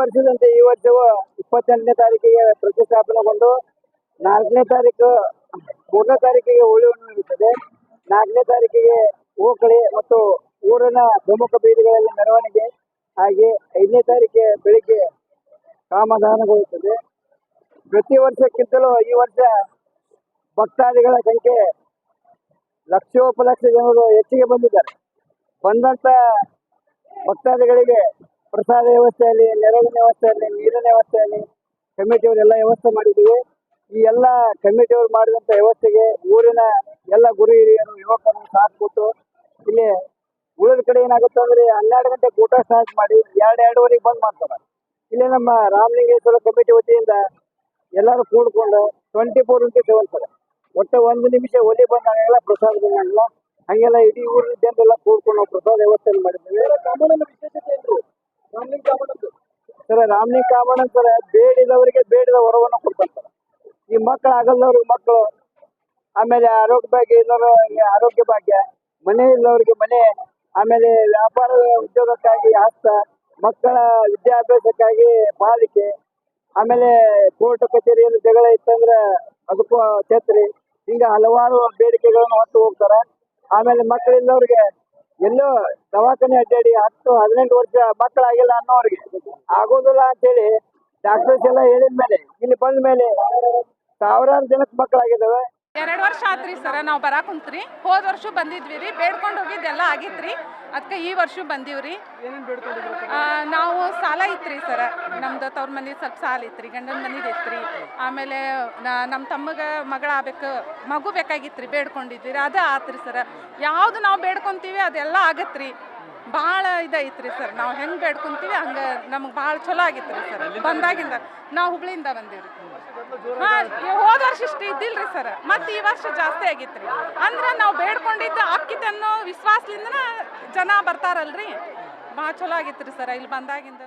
ವರ್ಷದಂತೆ ಈ ವರ್ಷವು 28ನೇ ತಾರೀಕಿಗೆ ಪ್ರತಿಷ್ಠಾಪನೆಗೊಂಡು 4ನೇ ತಾರೀಕು 3ನೇ ತಾರೀಕಿಗೆ ಉಳಿವನ್ನು ಇರುತ್ತದೆ. 4ನೇ ತಾರೀಕಿಗೆ ಓಕಳಿ ಮತ್ತು ಊರಿನ ಪ್ರಮುಖ ಬೀದಿಗಳಲ್ಲಿ ಮೆರವಣಿಗೆ, ಹಾಗೆ 5ನೇ ತಾರೀಕಿಗೆ ಬೆಳಿಗ್ಗೆ ಕಾಮದಾನಗೊಳ್ಳುತ್ತದೆ. ಪ್ರತಿ ವರ್ಷಕ್ಕಿಂತಲೂ ಈ ವರ್ಷ ಭಕ್ತಾದಿಗಳ ಸಂಖ್ಯೆ ಲಕ್ಷೋಪಲಕ್ಷ ಜನರು ಹೆಚ್ಚಿಗೆ ಬಂದಿದ್ದಾರೆ. ಬಂದಂತ ಭಕ್ತಾದಿಗಳಿಗೆ ಪ್ರಸಾದ ವ್ಯವಸ್ಥೆಯಲ್ಲಿ, ನೆರವಿನ ವ್ಯವಸ್ಥೆಯಲ್ಲಿ, ನೀರಿನ ವ್ಯವಸ್ಥೆಯಲ್ಲಿ ಕಮಿಟಿಯವರೆಲ್ಲ ವ್ಯವಸ್ಥೆ ಮಾಡಿದ್ದೀವಿ. ಈ ಎಲ್ಲ ಕಮಿಟಿಯವರು ಮಾಡಿದಂಥ ವ್ಯವಸ್ಥೆಗೆ ಊರಿನ ಎಲ್ಲ ಗುರು ಹಿರಿಯರು, ಯುವಕರು ಸಾಥ್ ಕೊಟ್ಟು ಇಲ್ಲಿ ಉಳಿದ ಕಡೆ ಏನಾಗುತ್ತೆ ಅಂದ್ರೆ 12 ಗಂಟೆಗೆ ಊಟ ಸ್ಟಾರ್ಟ್ ಮಾಡಿ 2-2:30 ಬಂದ್ ಮಾಡ್ತಾರೆ. ಇಲ್ಲಿ ನಮ್ಮ ರಾಮಲಿಂಗೇಶ್ವರ ಕಮಿಟಿ ವತಿಯಿಂದ ಎಲ್ಲರೂ ಕೂಡ್ಕೊಂಡು 24x7 ಸರ್, ಒಟ್ಟು 1 ನಿಮಿಷ ಒಲಿ ಬಂದಾಗೆಲ್ಲ ಪ್ರಸಾದ ಬಂದಾಗೆಲ್ಲ ಹಂಗೆಲ್ಲ ಇಡೀ ಊರಿನ ಜನರೆಲ್ಲ ಕೂಡ್ಕೊಂಡು ನಾವು ಪ್ರಸಾದ ವ್ಯವಸ್ಥೆಯನ್ನು ಮಾಡಿದ್ದೇವೆ. ಸರ್, ರಾಮಲಿಂಗ ಕಾಮಣ್ಣ ಸರ್ ಬೇಡಿದವರಿಗೆ ಬೇಡಿದ ವರವನ್ನು ಕೊಡ್ತಾರೆ. ಈ ಮಕ್ಕಳು ಆಗಲ್ಲವ್ರಿಗೆ ಮಕ್ಕಳು, ಆಮೇಲೆ ಆರೋಗ್ಯ ಭಾಗ್ಯ ಇಲ್ಲವರಿಗೆ ಆರೋಗ್ಯ ಭಾಗ್ಯ, ಮನೆ ಇಲ್ಲವರಿಗೆ ಮನೆ, ಆಮೇಲೆ ವ್ಯಾಪಾರ ಉದ್ಯೋಗಕ್ಕಾಗಿ ಹಸ್ತ, ಮಕ್ಕಳ ವಿದ್ಯಾಭ್ಯಾಸಕ್ಕಾಗಿ ಪಾಲಿಕೆ, ಆಮೇಲೆ ಕೋರ್ಟ್ ಕಚೇರಿಯಲ್ಲಿ ಜಗಳ ಇತ್ತಂದ್ರೆ ಅದಕ್ಕೂ ಛತ್ರಿ, ಹಿಂಗ ಹಲವಾರು ಬೇಡಿಕೆಗಳನ್ನು ಹೊತ್ತು ಹೋಗ್ತಾರೆ. ಆಮೇಲೆ ಮಕ್ಕಳಿಲ್ಲವ್ರಿಗೆ ಎಲ್ಲೋ ದವಾಖಾನೆ ಅಡ್ಡಾಡಿ 10-18 ವರ್ಷ ಮಕ್ಕಳಾಗಿಲ್ಲ ಅನ್ನೋರಿಗೆ ಆಗೋದಿಲ್ಲ ಅಂತೇಳಿ ಡಾಕ್ಟರ್ಸ್ ಎಲ್ಲ ಹೇಳಿದ್ಮೇಲೆ ಇಲ್ಲಿ ಬಂದ ಮೇಲೆ ಸಾವಿರಾರು ಜನಕ್ಕೆ ಮಕ್ಕಳಾಗಿದ್ದಾವೆ. 2 ವರ್ಷ ಆತ್ರಿ ಸರ ನಾವು ಬರಾಕುಂತ್ರಿ. ಹೋದ ವರ್ಷ ಬಂದಿದ್ವಿ ರೀ, ಬೇಡ್ಕೊಂಡು ಹೋಗಿದ್ದೆಲ್ಲ ಆಗಿತ್ರಿ. ಅದಕ್ಕೆ ಈ ವರ್ಷ ಬಂದೀವ್ರಿ. ನಾವು ಸಾಲ ಇತ್ರಿ ಸರ, ನಮ್ದು ತವ್ರ ಮನೆ ಸ್ವಲ್ಪ ಸಾಲ ಇತ್ರಿ, ಗಂಡನ ಮನಿದು ಇತ್ರಿ. ಆಮೇಲೆ ನಮ್ಮ ತಮ್ಮಗೆ ಮಗು ಬೇಕಾಗಿತ್ರಿ, ಬೇಡ್ಕೊಂಡಿದ್ವಿ ರೀ, ಅದು ಆತ್ರಿ ಸರ. ಯಾವುದು ನಾವು ಬೇಡ್ಕೊಂತೀವಿ ಅದೆಲ್ಲ ಆಗತ್ರಿ. ಭಾಳ ಇದೈತ್ರಿ ಸರ್, ನಾವು ಹೆಂಗೆ ಬೇಡ್ಕೊಂತೀವಿ ಹಂಗೆ ನಮಗೆ ಭಾಳ ಚಲೋ ಆಗಿತ್ರಿ ಸರ್. ಬಂದಾಗಿಂದ ನಾವು ಹುಬ್ಳಿಯಿಂದ ಬಂದೀವ್ರಿ. ಹೋದ ವರ್ಷ ಇಷ್ಟು ಇದ್ದಿಲ್ರಿ ಸರ್, ಮತ್ತೆ ಈ ವರ್ಷ ಜಾಸ್ತಿ ಆಗಿತ್ರಿ. ಅಂದ್ರೆ ನಾವು ಬೇಡ್ಕೊಂಡಿದ್ದು ಆಕ್ಕಿತ್ ಅನ್ನೋ ವಿಶ್ವಾಸದಿಂದ ಜನ ಬರ್ತಾರಲ್ರಿ, ಭಾಳ ಚಲೋ ಆಗಿತ್ರಿ ಸರ್ ಇಲ್ಲಿ ಬಂದಾಗಿಂದ.